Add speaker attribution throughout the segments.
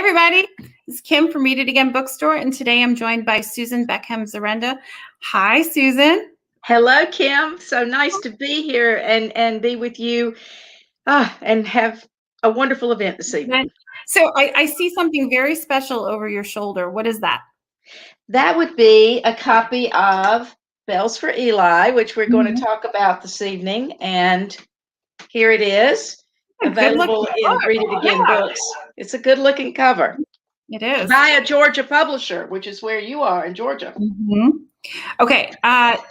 Speaker 1: everybody. It's Kim from Again Bookstore, and today I'm joined by Susan Beckham Zurenda. Hi, Susan.
Speaker 2: Hello, Kim. So nice to be here and be with you and have a wonderful event this evening.
Speaker 1: So I see something very special over your shoulder. What is that?
Speaker 2: That would be a copy of Bells for Eli, which we're going to talk about this evening. And here it is, available in Read It Again books. It's a good-looking cover.
Speaker 1: It is.
Speaker 2: By a Georgia publisher, which is where you are in Georgia.
Speaker 1: Okay.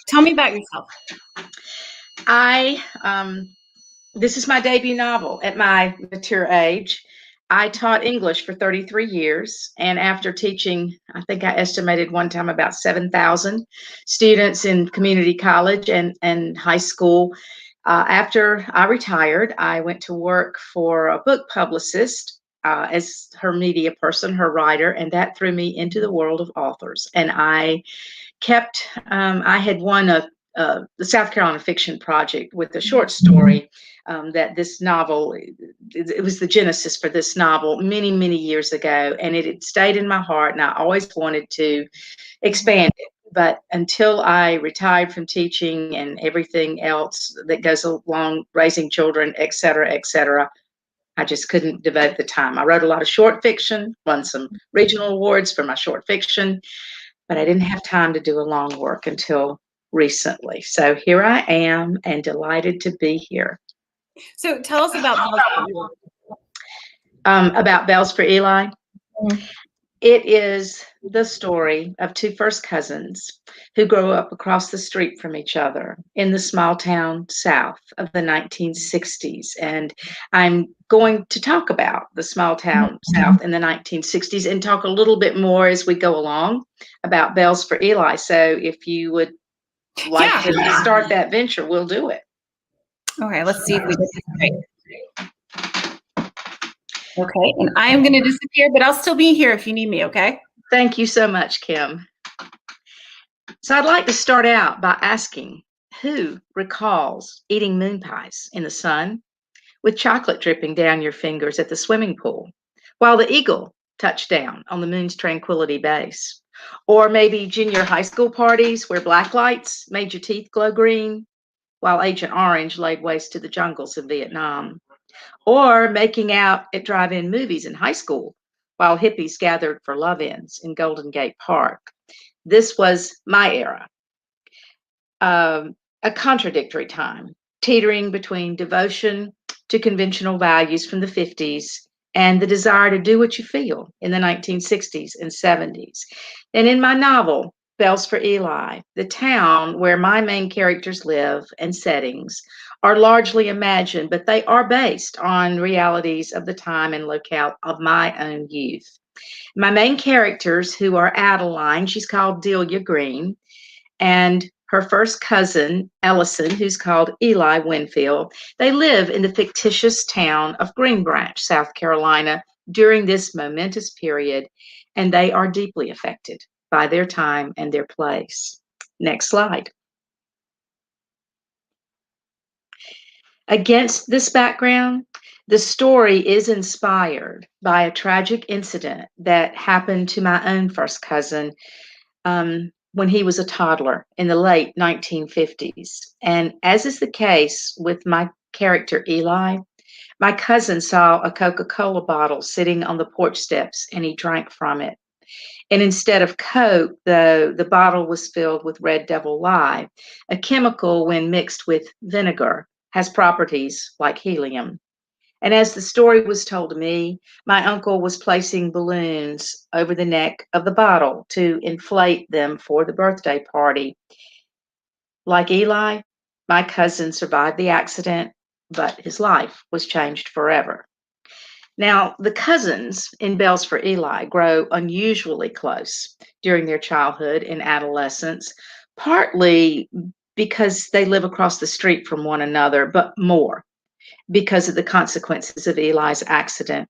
Speaker 1: Tell me about yourself.
Speaker 2: This is my debut novel at my mature age. I taught English for 33 years, and after teaching, I think I estimated one time about 7,000 students in community college and high school. After I retired, I went to work for a book publicist as her media person, her writer, and that threw me into the world of authors. And I had won the South Carolina Fiction Project with a short story that this novel, it was the genesis for this novel many, many years ago, and it had stayed in my heart, and I always wanted to expand it. But until I retired from teaching and everything else that goes along, raising children, et cetera, I just couldn't devote the time. I wrote a lot of short fiction, won some regional awards for my short fiction, but I didn't have time to do a long work until recently. So here I am and delighted to be here.
Speaker 1: So tell us about
Speaker 2: Bells for Eli. It is the story of two first cousins who grow up across the street from each other in the small town South of the 1960s. And I'm going to talk about the small town South in the 1960s and talk a little bit more as we go along about Bells for Eli. So if you would like to start that venture, we'll do it.
Speaker 1: Okay, let's see if we get this right. Okay, and I am going to disappear, but I'll still be here if you need me, okay?
Speaker 2: Thank you so much, Kim. So I'd like to start out by asking, who recalls eating moon pies in the sun with chocolate dripping down your fingers at the swimming pool while the eagle touched down on the moon's tranquility base? Or maybe junior high school parties where black lights made your teeth glow green while Agent Orange laid waste to the jungles of Vietnam? Or making out at drive-in movies in high school while hippies gathered for love-ins in Golden Gate Park? This was my era, a contradictory time, teetering between devotion to conventional values from the 50s and the desire to do what you feel in the 1960s and 70s. And in my novel, Bells for Eli, the town where my main characters live and settings are largely imagined, but they are based on realities of the time and locale of my own youth. My main characters, who are Adeline, she's called Delia Green, and her first cousin, Ellison, who's called Eli Winfield, they live in the fictitious town of Green Branch, South Carolina, during this momentous period, and they are deeply affected by their time and their place. Next slide. Against this background, the story is inspired by a tragic incident that happened to my own first cousin when he was a toddler in the late 1950s. And as is the case with my character Eli, my cousin saw a Coca-Cola bottle sitting on the porch steps and he drank from it. And instead of Coke, the bottle was filled with Red Devil Lye, a chemical when mixed with vinegar has properties like helium. And as the story was told to me, my uncle was placing balloons over the neck of the bottle to inflate them for the birthday party. Like Eli, my cousin survived the accident, but his life was changed forever. Now, the cousins in Bells for Eli grow unusually close during their childhood and adolescence, partly because they live across the street from one another, but more because of the consequences of Eli's accident.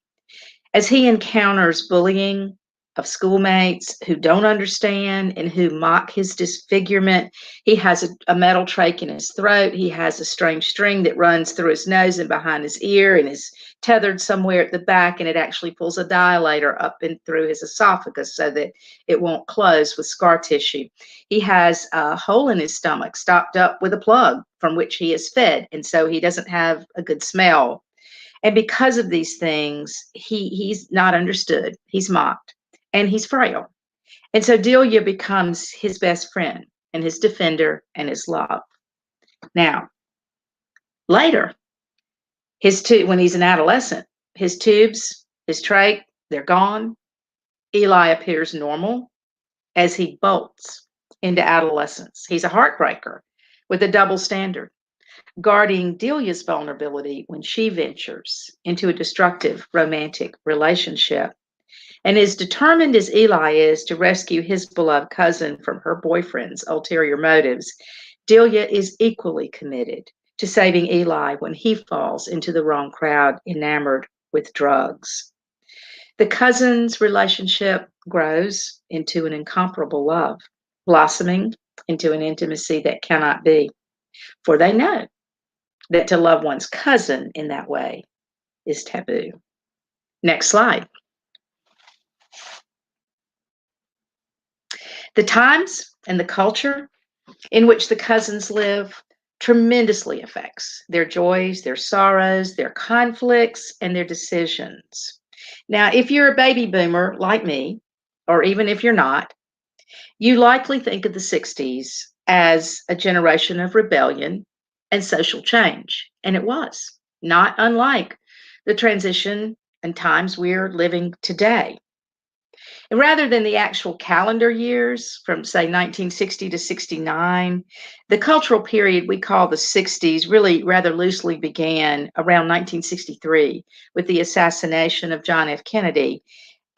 Speaker 2: As he encounters bullying, of schoolmates who don't understand and who mock his disfigurement. He has a metal trach in his throat. He has a strange string that runs through his nose and behind his ear and is tethered somewhere at the back, and it actually pulls a dilator up and through his esophagus so that it won't close with scar tissue. He has a hole in his stomach stopped up with a plug from which he is fed, and so he doesn't have a good smell. And because of these things, he's not understood. He's mocked, and he's frail. And so Delia becomes his best friend and his defender and his love. Now, later, when he's an adolescent, his tubes, his trach, they're gone. Eli appears normal as he bolts into adolescence. He's a heartbreaker with a double standard, guarding Delia's vulnerability when she ventures into a destructive romantic relationship. And as determined as Eli is to rescue his beloved cousin from her boyfriend's ulterior motives, Delia is equally committed to saving Eli when he falls into the wrong crowd, enamored with drugs. The cousins' relationship grows into an incomparable love, blossoming into an intimacy that cannot be, for they know that to love one's cousin in that way is taboo. Next slide. The times and the culture in which the cousins live tremendously affects their joys, their sorrows, their conflicts, and their decisions. Now, if you're a baby boomer like me, or even if you're not, you likely think of the 60s as a generation of rebellion and social change. And it was, not unlike the transition and times we're living today. And rather than the actual calendar years from, say, 1960 to 69, the cultural period we call the 60s really rather loosely began around 1963 with the assassination of John F. Kennedy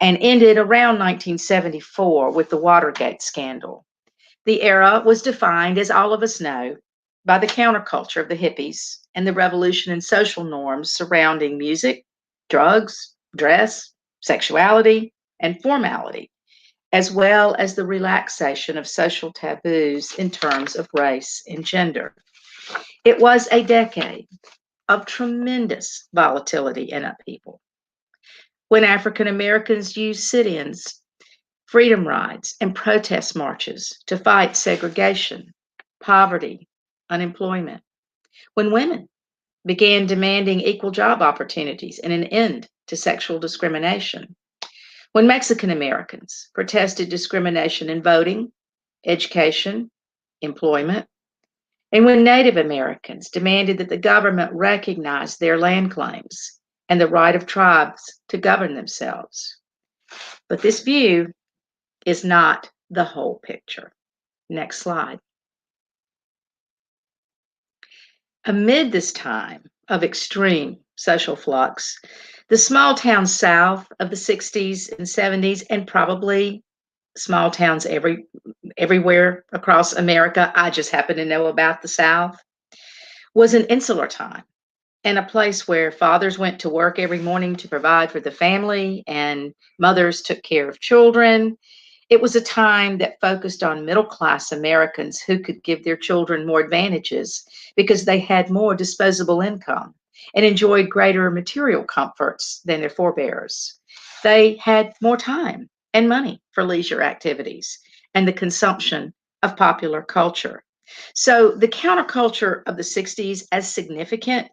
Speaker 2: and ended around 1974 with the Watergate scandal. The era was defined, as all of us know, by the counterculture of the hippies and the revolution in social norms surrounding music, drugs, dress, sexuality, and formality, as well as the relaxation of social taboos in terms of race and gender. It was a decade of tremendous volatility and upheaval, when African Americans used sit-ins, freedom rides, and protest marches to fight segregation, poverty, unemployment, when women began demanding equal job opportunities and an end to sexual discrimination, when Mexican Americans protested discrimination in voting, education, employment, and when Native Americans demanded that the government recognize their land claims and the right of tribes to govern themselves. But this view is not the whole picture. Next slide. Amid this time of extreme social flux, the small town South of the 60s and 70s, and probably small towns everywhere across America, I just happen to know about the South, was an insular time and a place where fathers went to work every morning to provide for the family and mothers took care of children. It was a time that focused on middle-class Americans who could give their children more advantages because they had more disposable income and enjoyed greater material comforts than their forebears. They had more time and money for leisure activities and the consumption of popular culture. So the counterculture of the 60s, as significant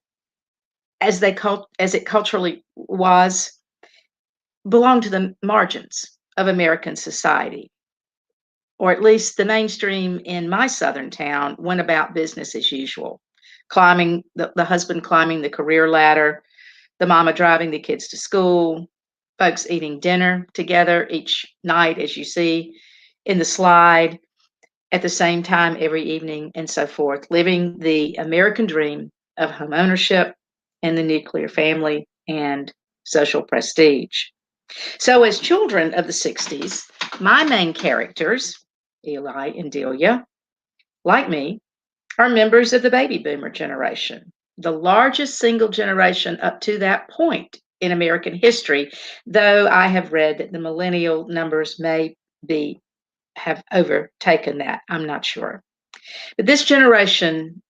Speaker 2: as it culturally was, belonged to the margins of American society, or at least the mainstream in my southern town went about business as usual, climbing the husband climbing the career ladder, the mama driving the kids to school, folks eating dinner together each night, as you see in the slide, at the same time every evening, and so forth, living the American dream of home ownership and the nuclear family and social prestige. So as children of the 60s, my main characters, Eli and Delia, like me, are members of the baby boomer generation, the largest single generation up to that point in American history, though I have read that the millennial numbers may have overtaken that. I'm not sure. But this generation,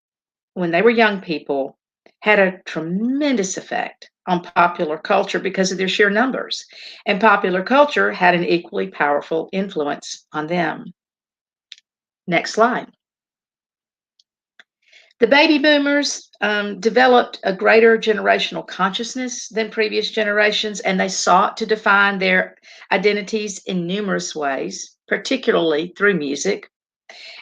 Speaker 2: when they were young people, had a tremendous effect on popular culture because of their sheer numbers. And popular culture had an equally powerful influence on them. Next slide. The baby boomers developed a greater generational consciousness than previous generations, and they sought to define their identities in numerous ways, particularly through music.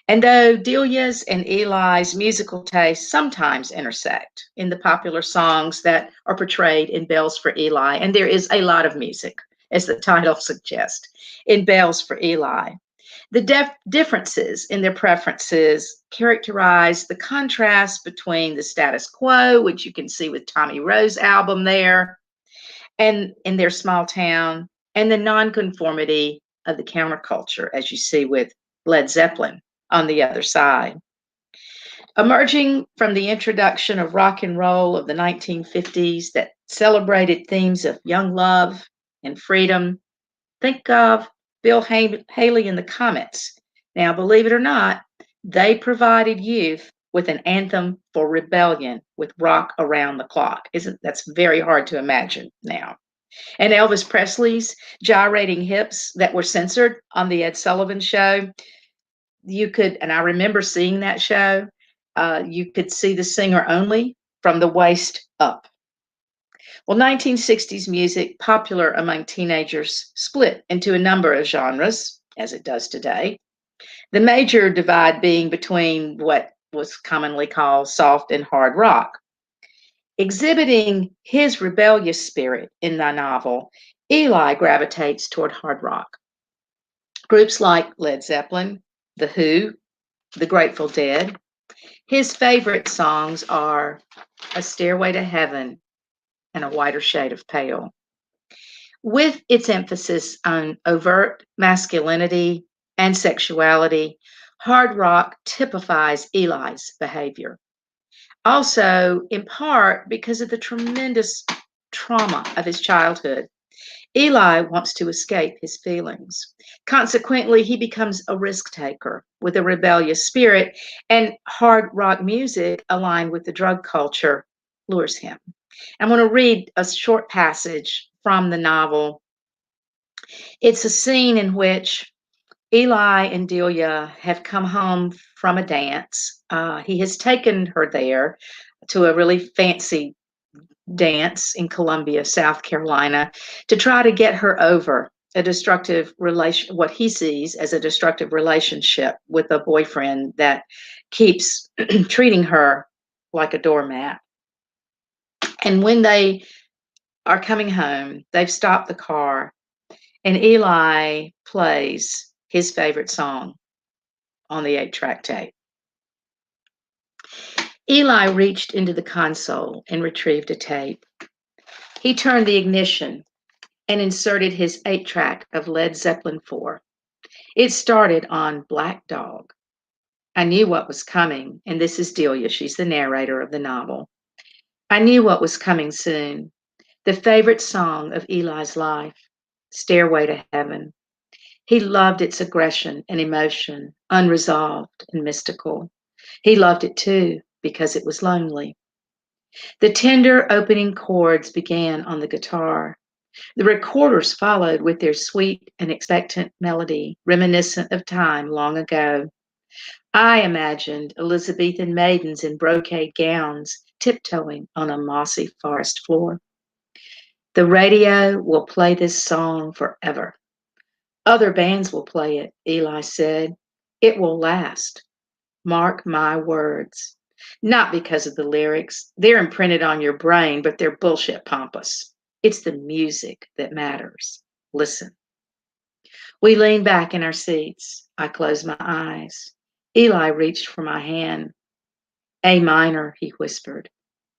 Speaker 2: And though Delia's and Eli's musical tastes sometimes intersect in the popular songs that are portrayed in Bells for Eli, and there is a lot of music, as the title suggests, in Bells for Eli, the differences in their preferences characterize the contrast between the status quo, which you can see with Tommy Roe's album there, and in their small town, and the nonconformity of the counterculture, as you see with Led Zeppelin on the other side. Emerging from the introduction of rock and roll of the 1950s that celebrated themes of young love and freedom, think of Bill Haley and the Comets. Now, believe it or not, they provided youth with an anthem for rebellion with Rock Around the Clock. That's very hard to imagine now. And Elvis Presley's gyrating hips that were censored on the Ed Sullivan Show. And I remember seeing that show, you could see the singer only from the waist up. Well, 1960s music, popular among teenagers, split into a number of genres, as it does today. The major divide being between what was commonly called soft and hard rock. Exhibiting his rebellious spirit in the novel, Eli gravitates toward hard rock. Groups like Led Zeppelin, The Who, The Grateful Dead. His favorite songs are A Stairway to Heaven and A Whiter Shade of Pale. With its emphasis on overt masculinity and sexuality, hard rock typifies Eli's behavior. Also, in part because of the tremendous trauma of his childhood, Eli wants to escape his feelings. Consequently, he becomes a risk taker with a rebellious spirit, and hard rock music, aligned with the drug culture, lures him. I'm going to read a short passage from the novel. It's a scene in which Eli and Delia have come home from a dance. He has taken her there to a really fancy dance in Columbia, South Carolina, to try to get her over a destructive relation, what he sees as a destructive relationship with a boyfriend that keeps treating her like a doormat. And when they are coming home, they've stopped the car, and Eli plays his favorite song on the 8-track tape. Eli reached into the console and retrieved a tape. He turned the ignition and inserted his 8-track of Led Zeppelin 4. It started on Black Dog. I knew what was coming, and this is Delia. She's the narrator of the novel. I knew what was coming soon. The favorite song of Eli's life, Stairway to Heaven. He loved its aggression and emotion, unresolved and mystical. He loved it too because it was lonely. The tender opening chords began on the guitar. The recorders followed with their sweet and expectant melody, reminiscent of time long ago. I imagined Elizabethan maidens in brocade gowns tiptoeing on a mossy forest floor. The radio will play this song forever. Other bands will play it, Eli said. It will last. Mark my words. Not because of the lyrics. They're imprinted on your brain, but they're bullshit pompous. It's the music that matters. Listen. We leaned back in our seats. I closed my eyes. Eli reached for my hand. A minor, he whispered.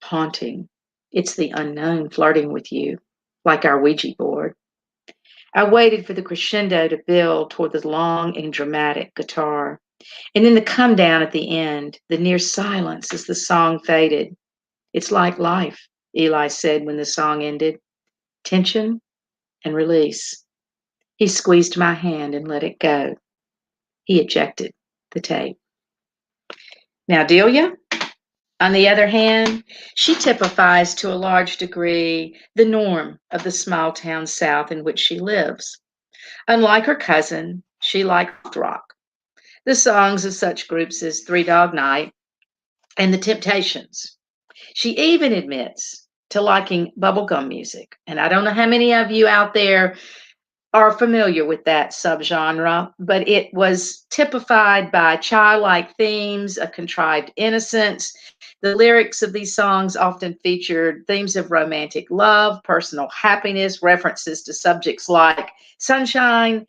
Speaker 2: Haunting. It's the unknown flirting with you, like our Ouija board. I waited for the crescendo to build toward the long and dramatic guitar, and then the come down at the end, the near silence as the song faded. It's like life, Eli said when the song ended. tension and release. He squeezed my hand and let it go. He ejected the tape. Now, Delia, on the other hand, she typifies to a large degree the norm of the small town South in which she lives. Unlike her cousin, she liked rock. The songs of such groups as Three Dog Night and The Temptations. She even admits to liking bubblegum music. And I don't know how many of you out there are familiar with that subgenre, but it was typified by childlike themes, a contrived innocence. The lyrics of these songs often featured themes of romantic love, personal happiness, references to subjects like sunshine,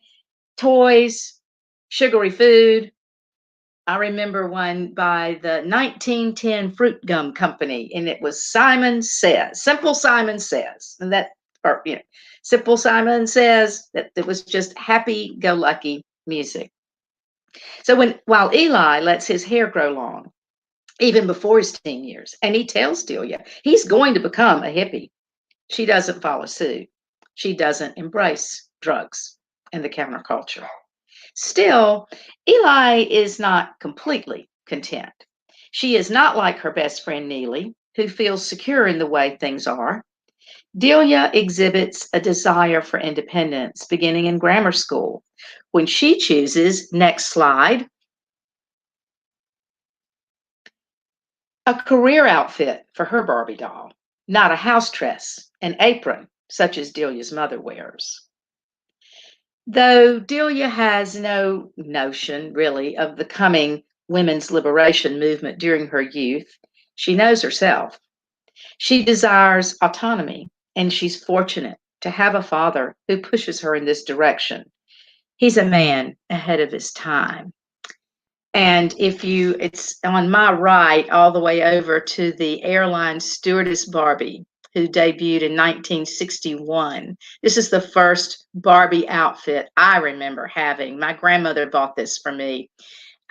Speaker 2: toys, sugary food. I remember one by the 1910 Fruit Gum Company, and it was Simon Says, Simple Simon Says, and that, or Simple Simon Says, that it was just happy-go-lucky music. So while Eli lets his hair grow long, even before his teen years, and he tells Delia he's going to become a hippie, she doesn't follow suit. She doesn't embrace drugs and the counterculture. Still, Eli is not completely content. She is not like her best friend Neely, who feels secure in the way things are. Delia exhibits a desire for independence beginning in grammar school when she chooses, next slide, a career outfit for her Barbie doll, not a house dress and apron such as Delia's mother wears. Though Delia has no notion, really, of the coming women's liberation movement during her youth, she knows herself. She desires autonomy, and she's fortunate to have a father who pushes her in this direction. He's a man ahead of his time. And it's on my right, all the way over to the airline stewardess Barbie, who debuted in 1961. This is the first Barbie outfit I remember having. My grandmother bought this for me.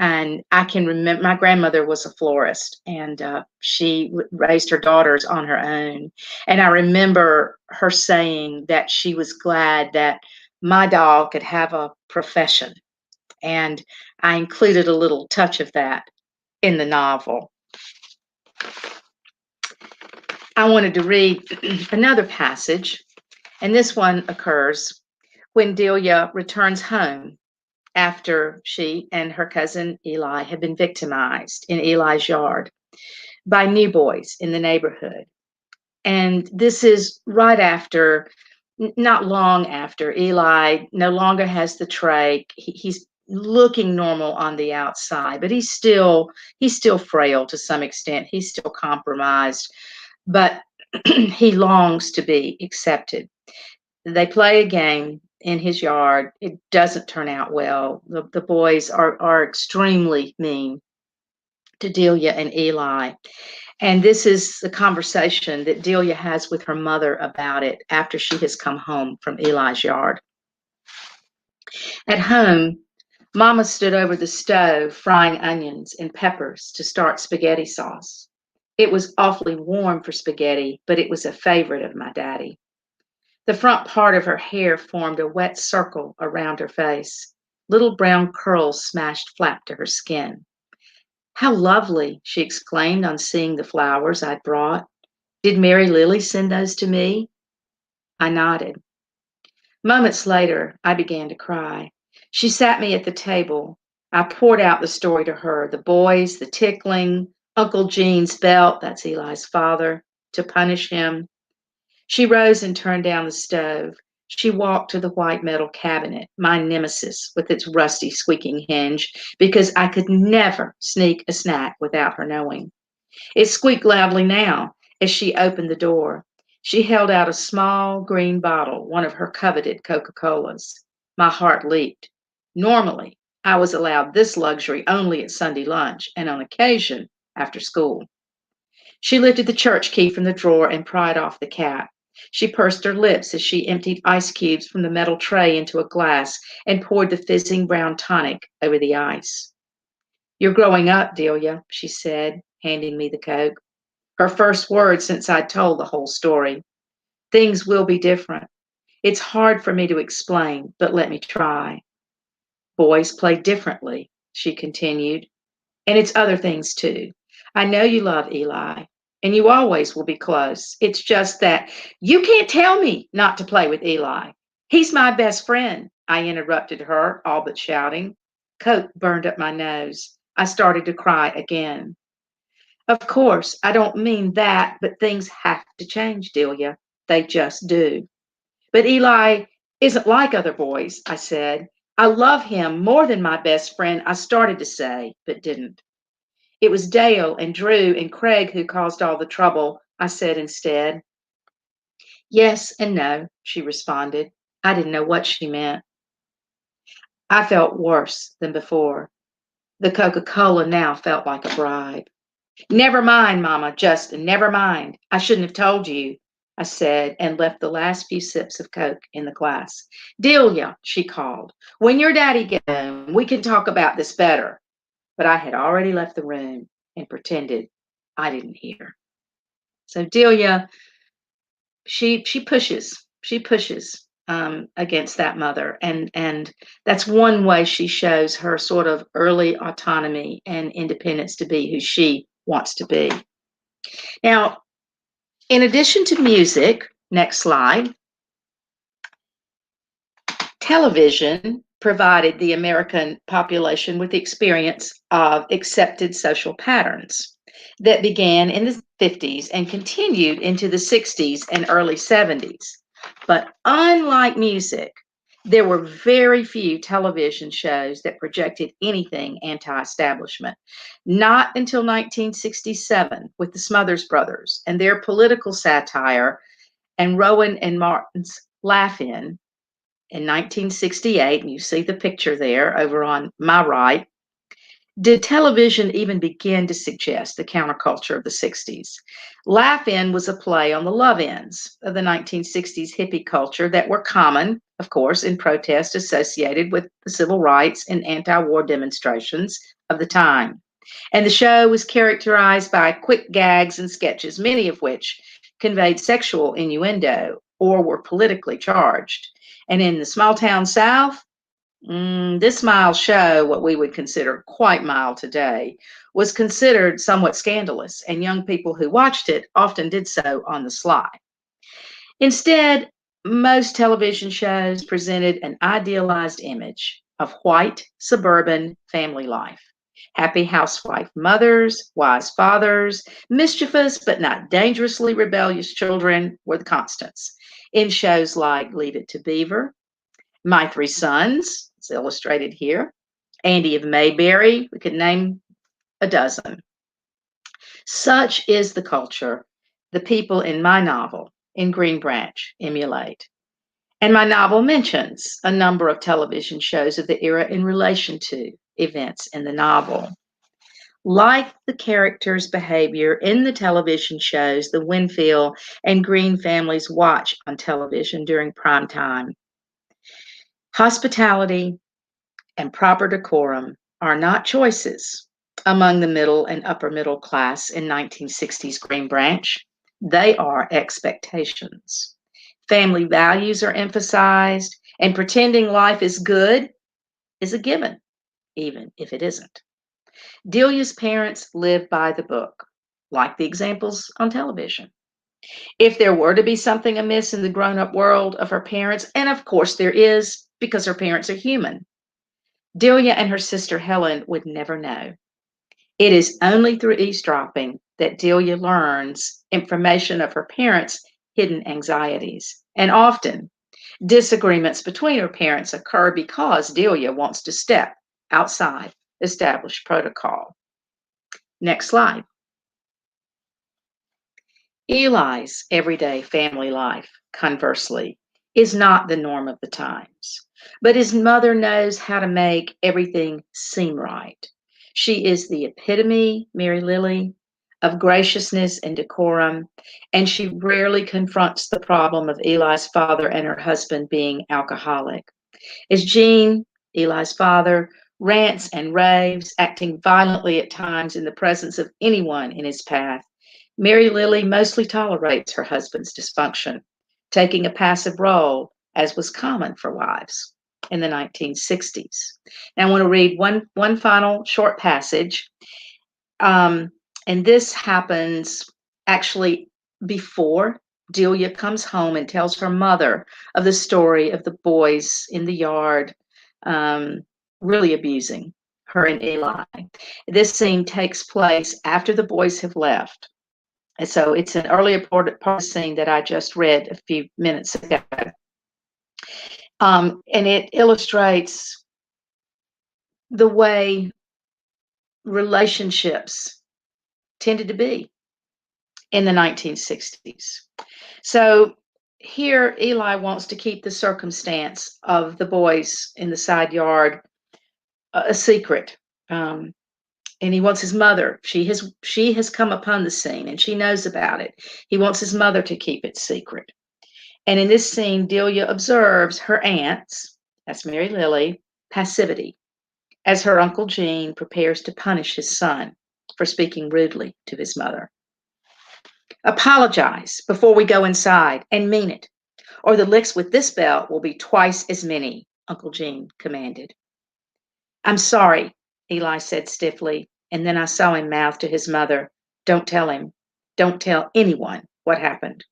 Speaker 2: And I can remember my grandmother was a florist, and she raised her daughters on her own. And I remember her saying that she was glad that my doll could have a profession. And I included a little touch of that in the novel. I wanted to read another passage, and this one occurs when Delia returns home after she and her cousin Eli had been victimized in Eli's yard by new boys in the neighborhood. And this is right after, not long after, Eli no longer has the trach. He's looking normal on the outside, but he's still frail to some extent. He's still compromised, but he longs to be accepted. They play a game in his yard. It doesn't turn out well. The boys are extremely mean to Delia and Eli. And this is the conversation that Delia has with her mother about it after she has come home from Eli's yard. At home, Mama stood over the stove frying onions and peppers to start spaghetti sauce. It was awfully warm for spaghetti, but it was a favorite of my daddy. The front part of her hair formed a wet circle around her face. Little brown curls smashed flat to her skin. "How lovely," she exclaimed on seeing the flowers I'd brought. "Did Mary Lily send those to me?" I nodded. Moments later, I began to cry. She sat me at the table. I poured out the story to her, the boys, the tickling, Uncle Gene's belt, that's Eli's father, to punish him. She rose and turned down the stove. She walked to the white metal cabinet, my nemesis with its rusty squeaking hinge, because I could never sneak a snack without her knowing. It squeaked loudly now as she opened the door. She held out a small green bottle, one of her coveted Coca-Colas. My heart leaped. Normally, I was allowed this luxury only at Sunday lunch and on occasion after school. She lifted the church key from the drawer and pried off the cap. She pursed her lips as she emptied ice cubes from the metal tray into a glass and poured the fizzing brown tonic over the ice. "You're growing up, Delia," she said, handing me the Coke. Her first words since I'd told the whole story. Things will be different. It's hard for me to explain, but let me try. Boys play differently, she continued, and it's other things too. I know you love Eli, and you always will be close. It's just that you can't tell me not to play with Eli. He's my best friend, I interrupted her, all but shouting. Coke burned up my nose. I started to cry again. Of course, I don't mean that, but things have to change, Delia. They just do. But Eli isn't like other boys, I said. I love him more than my best friend, I started to say, but didn't. It was Dale and Drew and Craig who caused all the trouble, I said instead. Yes and no, she responded. I didn't know what she meant. I felt worse than before. The Coca-Cola now felt like a bribe. Never mind, Mama, just never mind. I shouldn't have told you, I said, and left the last few sips of Coke in the glass. Delia, she called, when your daddy gets home, we can talk about this better. But I had already left the room and pretended I didn't hear. So Delia, she pushes against that mother, and that's one way she shows her sort of early autonomy and independence to be who she wants to be. Now, in addition to music, next slide, television provided the American population with the experience of accepted social patterns that began in the 50s and continued into the 60s and early 70s. But unlike music, there were very few television shows that projected anything anti-establishment. Not until 1967 with the Smothers Brothers and their political satire and Rowan and Martin's Laugh-In in 1968, and you see the picture there over on my right, did television even begin to suggest the counterculture of the 60s? Laugh-In was a play on the love-ins of the 1960s hippie culture that were common, of course, in protest associated with the civil rights and anti-war demonstrations of the time. And the show was characterized by quick gags and sketches, many of which conveyed sexual innuendo or were politically charged. And in the small town South, this mild show, what we would consider quite mild today, was considered somewhat scandalous, and young people who watched it often did so on the sly. Instead, most television shows presented an idealized image of white suburban family life. Happy housewife mothers, wise fathers, mischievous but not dangerously rebellious children were the constants. In shows like Leave It to Beaver, My Three Sons, it's illustrated here, Andy of Mayberry, we could name a dozen. Such is the culture the people in my novel, In Green Branch, emulate. And my novel mentions a number of television shows of the era in relation to events in the novel. Like the characters' behavior in the television shows the Winfield and Green families watch on television during prime time, hospitality and proper decorum are not choices among the middle and upper middle class in 1960s Green Branch. They are expectations. Family values are emphasized, and pretending life is good is a given, even if it isn't. Delia's parents live by the book, like the examples on television. If there were to be something amiss in the grown-up world of her parents, and of course there is, because her parents are human, Delia and her sister Helen would never know. It is only through eavesdropping that Delia learns information of her parents' hidden anxieties. And often, disagreements between her parents occur because Delia wants to step outside established protocol. Next slide. Eli's everyday family life, conversely, is not the norm of the times, but his mother knows how to make everything seem right. She is the epitome, Mary Lily, of graciousness and decorum, and she rarely confronts the problem of Eli's father and her husband being alcoholic. As Gene, Eli's father, rants and raves, acting violently at times in the presence of anyone in his path, Mary Lily mostly tolerates her husband's dysfunction. taking a passive role, as was common for wives in the 1960s. Now, I want to read one final short passage. Um, and this happens actually before Delia comes home and tells her mother of the story of the boys in the yard, um, really abusing her and Eli. This scene takes place after the boys have left. And so it's an earlier part of the scene that I just read a few minutes ago. And it illustrates the way relationships tended to be in the 1960s. So here, Eli wants to keep the circumstance of the boys in the side yard a secret. Um, and he wants his mother. She has come upon the scene and she knows about it. He wants his mother to keep it secret. And in this scene, Delia observes her aunt's, that's Mary Lily, passivity as her Uncle Gene prepares to punish his son for speaking rudely to his mother. Apologize before we go inside and mean it, or the licks with this belt will be twice as many, Uncle Gene commanded. I'm sorry, Eli said stiffly, and then I saw him mouth to his mother, don't tell him. Don't tell anyone what happened.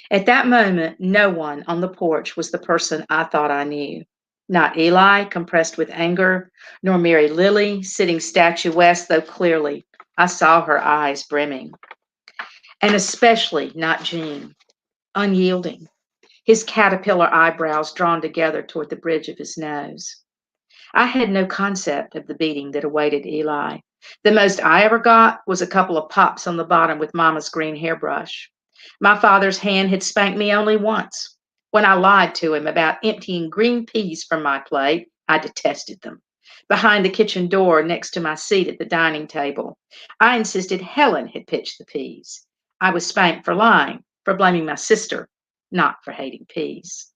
Speaker 2: At that moment, no one on the porch was the person I thought I knew. Not Eli, compressed with anger, nor Mary Lily, sitting statuesque, though clearly I saw her eyes brimming. And especially not Gene, unyielding, his caterpillar eyebrows drawn together toward the bridge of his nose. I had no concept of the beating that awaited Eli. The most I ever got was a couple of pops on the bottom with Mama's green hairbrush. My father's hand had spanked me only once. When I lied to him about emptying green peas from my plate, I detested them. Behind the kitchen door, next to my seat at the dining table, I insisted Helen had pitched the peas. I was spanked for lying, for blaming my sister, not for hating peas.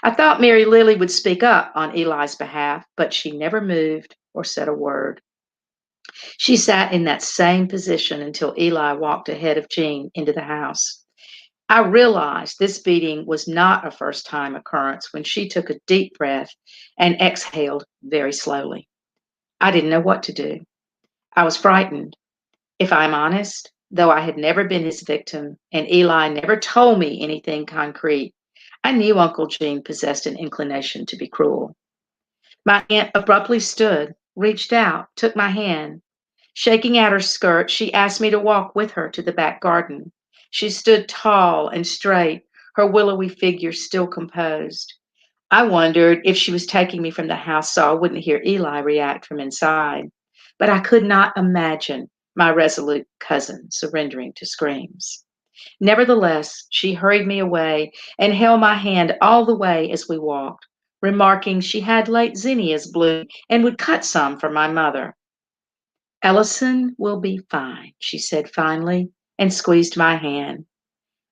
Speaker 2: I thought Mary Lily would speak up on Eli's behalf, but she never moved or said a word. She sat in that same position until Eli walked ahead of Jean into the house. I realized this beating was not a first time occurrence when she took a deep breath and exhaled very slowly. I didn't know what to do. I was frightened. If I'm honest, though I had never been his victim and Eli never told me anything concrete, I knew Uncle Gene possessed an inclination to be cruel. My aunt abruptly stood, reached out, took my hand. Shaking out her skirt, she asked me to walk with her to the back garden. She stood tall and straight, her willowy figure still composed. I wondered if she was taking me from the house so I wouldn't hear Eli react from inside. But I could not imagine my resolute cousin surrendering to screams. Nevertheless, she hurried me away and held my hand all the way as we walked, remarking she had late zinnias bloom and would cut some for my mother. Ellison will be fine, she said finally, and squeezed my hand.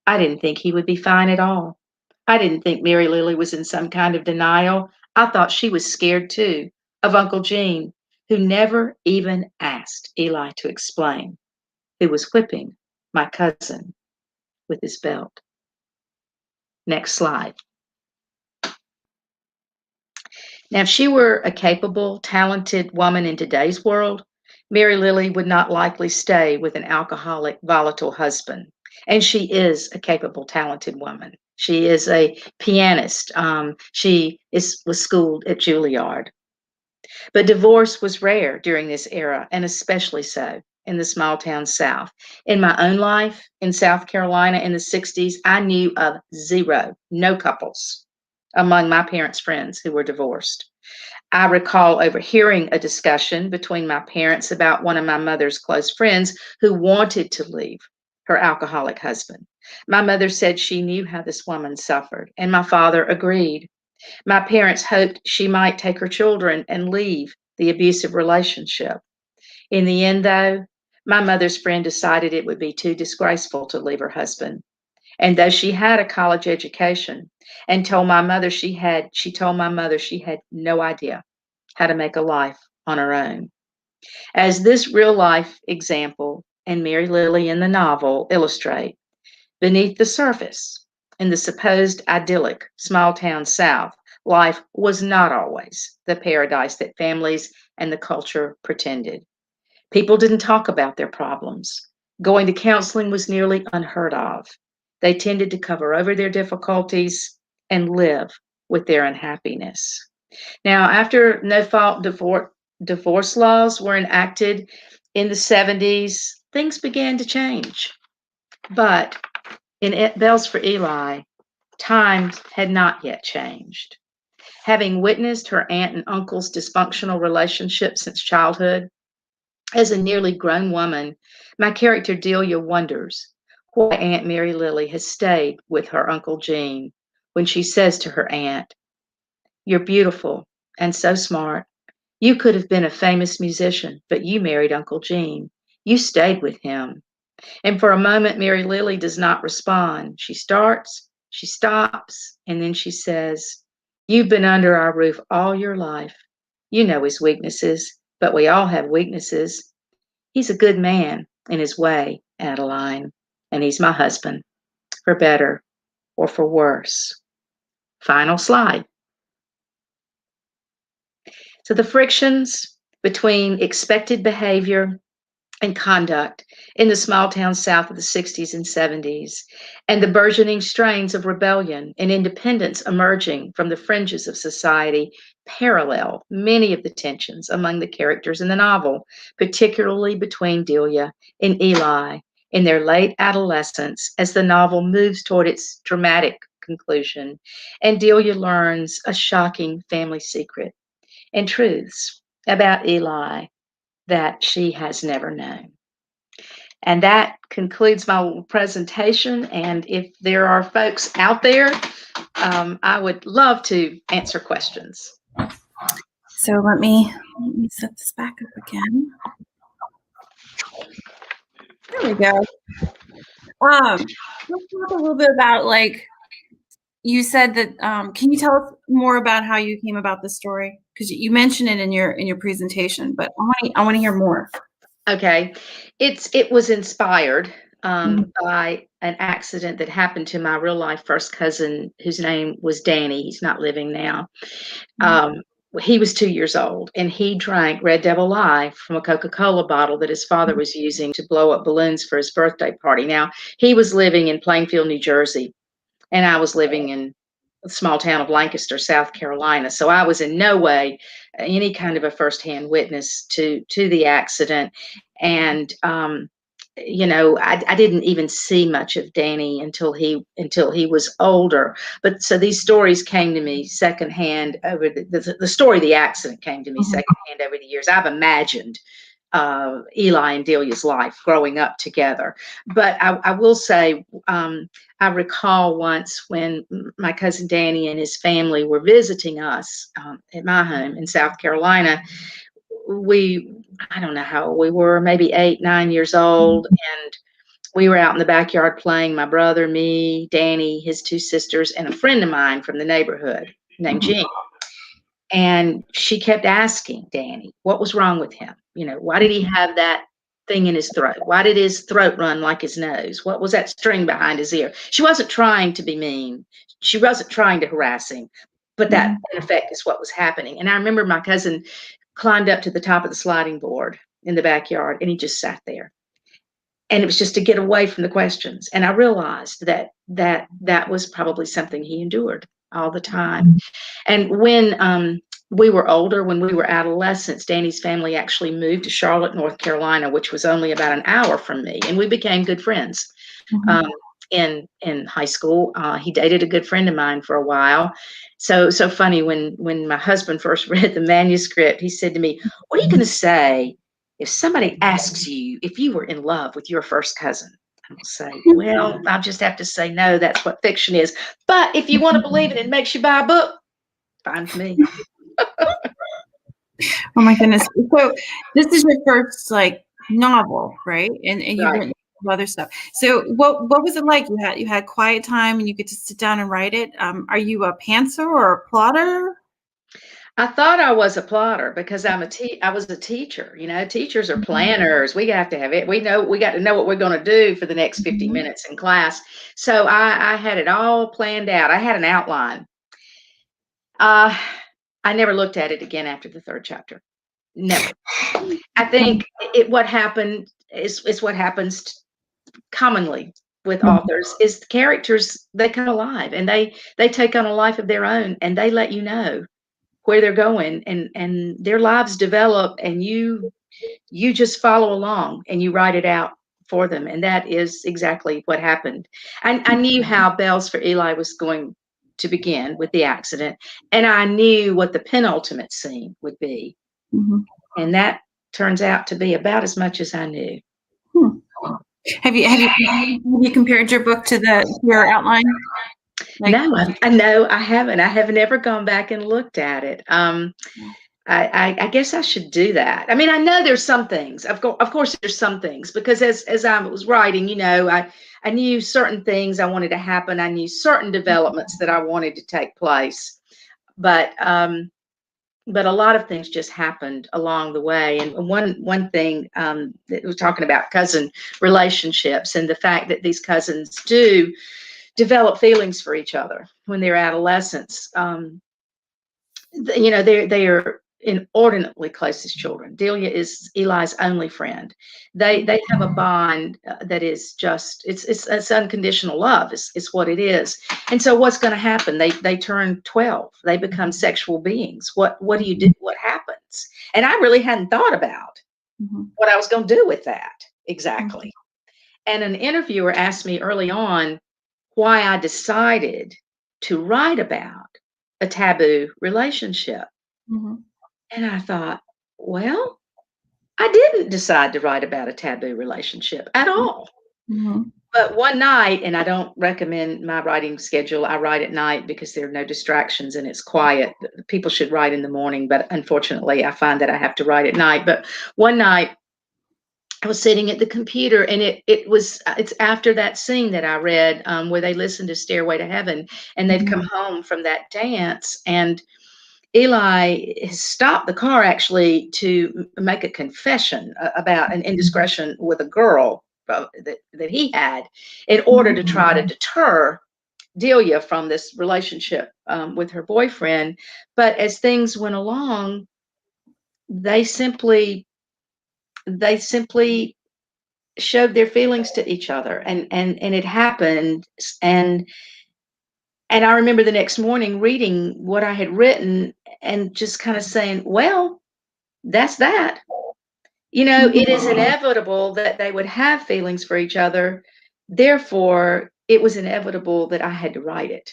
Speaker 2: I didn't think he would be fine at all. I didn't think Mary Lily was in some kind of denial. I thought she was scared too, of Uncle Gene, who never even asked Eli to explain, who was whipping my cousin with his belt. Next slide. Now, if she were a capable, talented woman in today's world, Mary Lily would not likely stay with an alcoholic, volatile husband. And she is a capable, talented woman. She is a pianist. Was schooled at Juilliard. But divorce was rare during this era, and especially so in the small town South. In my own life in South Carolina in the 60s, I knew of zero, no couples among my parents' friends who were divorced. I recall overhearing a discussion between my parents about one of my mother's close friends who wanted to leave her alcoholic husband. My mother said she knew how this woman suffered, and my father agreed. My parents hoped she might take her children and leave the abusive relationship. In the end, though, my mother's friend decided it would be too disgraceful to leave her husband. And though she had a college education and she told my mother she had no idea how to make a life on her own. As this real life example and Mary Lily in the novel illustrate, beneath the surface In the supposed idyllic small town South, life was not always the paradise that families and the culture pretended. People didn't talk about their problems. Going to counseling was nearly unheard of. They tended to cover over their difficulties and live with their unhappiness. Now, after no fault divorce laws were enacted in the 70s, things began to change. But in Bells for Eli, times had not yet changed. Having witnessed her aunt and uncle's dysfunctional relationship since childhood, as a nearly grown woman, my character Delia wonders why Aunt Mary Lily has stayed with her Uncle Gene when she says to her aunt, "You're beautiful and so smart. You could have been a famous musician, but you married Uncle Gene. You stayed with him." And for a moment, Mary Lily does not respond. She starts, she stops, and then she says, "You've been under our roof all your life. You know his weaknesses, but we all have weaknesses. He's a good man in his way, Adeline, and he's my husband, for better or for worse." Final slide. So the frictions between expected behavior and conduct in the small town South of the 60s and 70s, and the burgeoning strains of rebellion and independence emerging from the fringes of society parallel many of the tensions among the characters in the novel, particularly between Delia and Eli in their late adolescence as the novel moves toward its dramatic conclusion, and Delia learns a shocking family secret and truths about Eli that she has never known. And that concludes my little presentation. And if there are folks out there, I would love to answer questions.
Speaker 1: So let me set this back up again. There we go. Let's talk a little bit about, like, you said that. Can you tell us more about how you came about this story? Because you mentioned it in your presentation, but I want to hear more.
Speaker 2: Okay, it was inspired by an accident that happened to my real life first cousin, whose name was Danny. He's not living now. He was 2 years old, and he drank Red Devil Live from a Coca-Cola bottle that his father was using to blow up balloons for his birthday party. Now, he was living in Plainfield, New Jersey, and I was living in the small town of Lancaster, South Carolina. So I was in no way any kind of a firsthand witness to the accident. And I didn't even see much of Danny until he was older. But so these stories came to me secondhand over the story of the accident came to me secondhand over the years. I've imagined Eli and Delia's life growing up together. But I will say, I recall once when my cousin Danny and his family were visiting us at my home in South Carolina. I don't know how old we were, maybe 8, 9 years old. And we were out in the backyard playing, my brother, me, Danny, his 2 sisters, and a friend of mine from the neighborhood named Jean. And she kept asking Danny, what was wrong with him? Why did he have that thing in his throat? Why did his throat run like his nose? What was that string behind his ear? She wasn't trying to be mean. She wasn't trying to harass him, but that in effect is what was happening. And I remember my cousin climbed up to the top of the sliding board in the backyard, and he just sat there. And it was just to get away from the questions. And I realized that was probably something he endured all the time. And when we were older, when we were adolescents, Danny's family actually moved to Charlotte, North Carolina, which was only about an hour from me. And we became good friends in high school. He dated a good friend of mine for a while. So funny, when my husband first read the manuscript, he said to me, "What are you going to say if somebody asks you if you were in love with your first cousin?" I will say, "Well, I'll just have to say no, that's what fiction is. But if you want to believe it, it makes you buy a book. Fine with me."
Speaker 1: Oh my goodness. So this is your first novel, right? And you've
Speaker 2: Right.
Speaker 1: written other stuff. So what was it like? You had quiet time and you get to sit down and write it. Are you a pantser or a plotter?
Speaker 2: I thought I was a plotter because I was a teacher. Teachers are planners. We have to have it. We got to know what we're going to do for the next 50
Speaker 1: Mhm.
Speaker 2: minutes in class. So I had it all planned out. I had an outline. Uh, I never looked at it again after the third chapter. Never. I think what happened is what happens commonly with authors is the characters, they come alive and they take on a life of their own, and they let you know where they're going, and their lives develop, and you just follow along and you write it out for them. And that is exactly what happened. I knew how Bells for Eli was going to begin with the accident, and I knew what the penultimate scene would be,
Speaker 1: Mhm.
Speaker 2: and that turns out to be about as much as I knew.
Speaker 1: Hmm. Have you compared your book to your outline? Like,
Speaker 2: No, I haven't. I have never gone back and looked at it. I guess I should do that. I mean, I know there's some things. Of course, there's some things, because as I was writing, I knew certain things I wanted to happen. I knew certain developments that I wanted to take place, but a lot of things just happened along the way. And one thing that we're talking about, cousin relationships, and the fact that these cousins do develop feelings for each other when they're adolescents. They are inordinately close as children. Delia is Eli's only friend. They have a bond that is just it's unconditional love. Is what it is. And so what's going to happen? They turn 12. They become sexual beings. What do you do? What happens? And I really hadn't thought about what I was going to do with that exactly. And an interviewer asked me early on why I decided to write about a taboo relationship.
Speaker 1: Mhm.
Speaker 2: And I thought, well, I didn't decide to write about a taboo relationship at all.
Speaker 1: Mhm.
Speaker 2: But one night, and I don't recommend my writing schedule, I write at night because there are no distractions and it's quiet. People should write in the morning, but unfortunately, I find that I have to write at night. But one night, I was sitting at the computer, and it's after that scene that I read, where they listen to Stairway to Heaven, and they've come home from that dance, and Eli has stopped the car actually to make a confession about an indiscretion with a girl that he had, in order to try to deter Delia from this relationship with her boyfriend. But as things went along, they simply they simply showed their feelings to each other, and it happened. And I remember the next morning reading what I had written and just kind of saying, well, that's that. It is inevitable that they would have feelings for each other. Therefore, it was inevitable that I had to write it.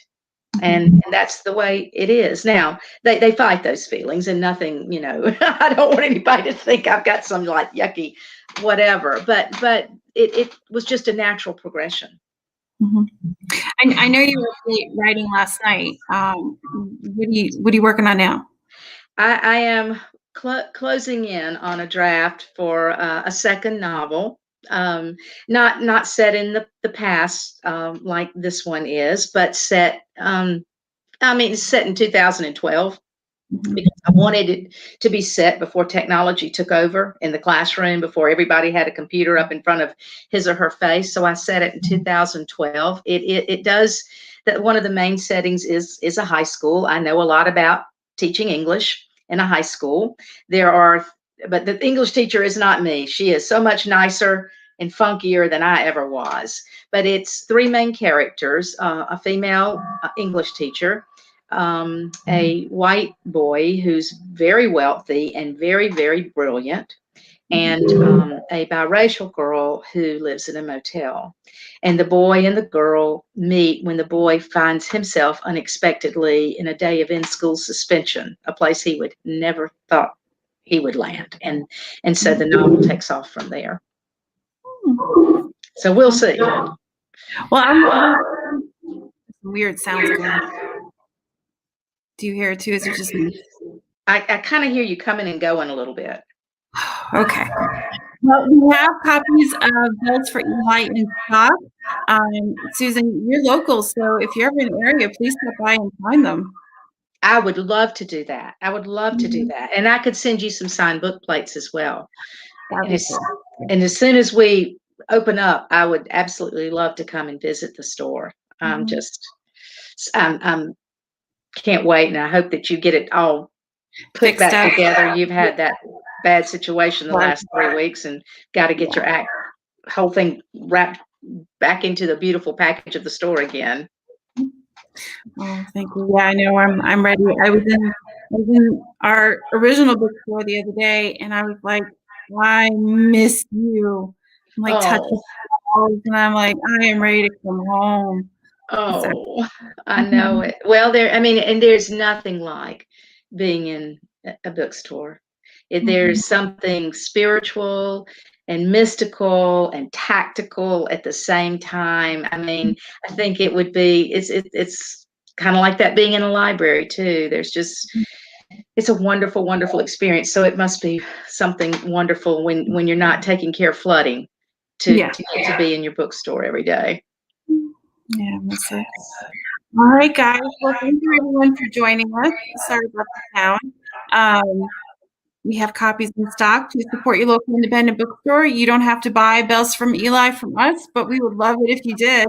Speaker 2: And that's the way it is. Now, they fight those feelings, and nothing, I don't want anybody to think I've got some like yucky whatever, but it was just a natural progression.
Speaker 1: Mhm. I know you were writing last night. What are you working on now?
Speaker 2: I am closing in on a draft for a second novel, not set in the past, like this one is, but set. It's set in 2012,
Speaker 1: Mhm.
Speaker 2: because I wanted it to be set before technology took over in the classroom, before everybody had a computer up in front of his or her face. So I set it in 2012. It does that. One of the main settings is a high school. I know a lot about teaching English in a high school. But the English teacher is not me. She is so much nicer and funkier than I ever was. But it's three main characters: a female English teacher, a white boy who's very wealthy and very, very brilliant, and a biracial girl who lives in a motel. And the boy and the girl meet when the boy finds himself unexpectedly in a day of in-school suspension, a place he would never thought he would land. And so the novel takes off from there. So we'll see.
Speaker 1: Well, I'm weird sounds going on. Do you hear it too? Is it just me?
Speaker 2: I kind of hear you coming and going a little bit.
Speaker 1: Okay. Well, we have copies of Bells for Eli in stock. Susan, you're local, so if you're ever in the area, please stop by and find them.
Speaker 2: I would love to do that. I would love to do
Speaker 1: Mhm.
Speaker 2: that, and I could send you some signed book plates as well.
Speaker 1: That'd
Speaker 2: And
Speaker 1: be
Speaker 2: as
Speaker 1: cool.
Speaker 2: and as soon as we open up, I would absolutely love to come and visit the store. I'm
Speaker 1: Mhm.
Speaker 2: just, I'm can't wait, and I hope that you get it all put
Speaker 1: Fixed
Speaker 2: back
Speaker 1: up.
Speaker 2: together. You've
Speaker 1: Yeah.
Speaker 2: had that bad situation the
Speaker 1: Right.
Speaker 2: last 3 weeks, and got to get
Speaker 1: Yeah.
Speaker 2: your whole thing wrapped back into the beautiful package of the store again.
Speaker 1: Oh, thank you. Yeah, I know. I'm ready. I was in our original bookstore the other day, and I was like, I miss you. I'm like touching
Speaker 2: Oh,
Speaker 1: walls, and I'm like, I am ready to come home. So,
Speaker 2: oh, I know
Speaker 1: mhm.
Speaker 2: it. Well, I mean, and there's nothing like being in a bookstore.
Speaker 1: Mhm.
Speaker 2: There's something spiritual and mystical and tactical at the same time. I mean, I think it would be, it's kind of like that being in a library too. There's just, it's a wonderful, wonderful experience. So it must be something wonderful when you're not taking care of flooding
Speaker 1: Yeah.
Speaker 2: to get to be in your bookstore every day.
Speaker 1: Yeah, I miss it. All right, guys. Well, thank you everyone for joining us. Sorry about the sound. Um, We have copies in stock to support your local independent bookstore. You don't have to buy Bells from Eli from us, but we would love it if you did.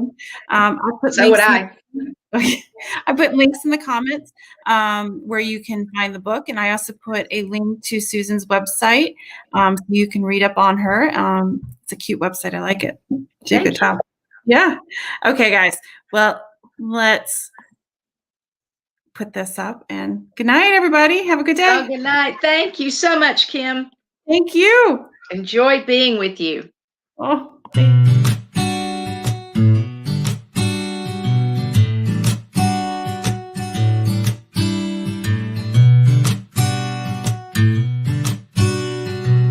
Speaker 1: I'll put
Speaker 2: So would
Speaker 1: links in
Speaker 2: I.
Speaker 1: okay. I put links in the comments where you can find the book, and I also put a link to Susan's website so you can read up on her. It's a cute website. I like it. She did a good
Speaker 2: Thank you.
Speaker 1: job. Yeah. Okay, guys. Well, let's put this up, and good night, everybody. Have a good
Speaker 2: Oh,
Speaker 1: day.
Speaker 2: good night. Thank you so much, Kim.
Speaker 1: Thank you.
Speaker 2: Enjoy being with you.
Speaker 1: Oh, thanks.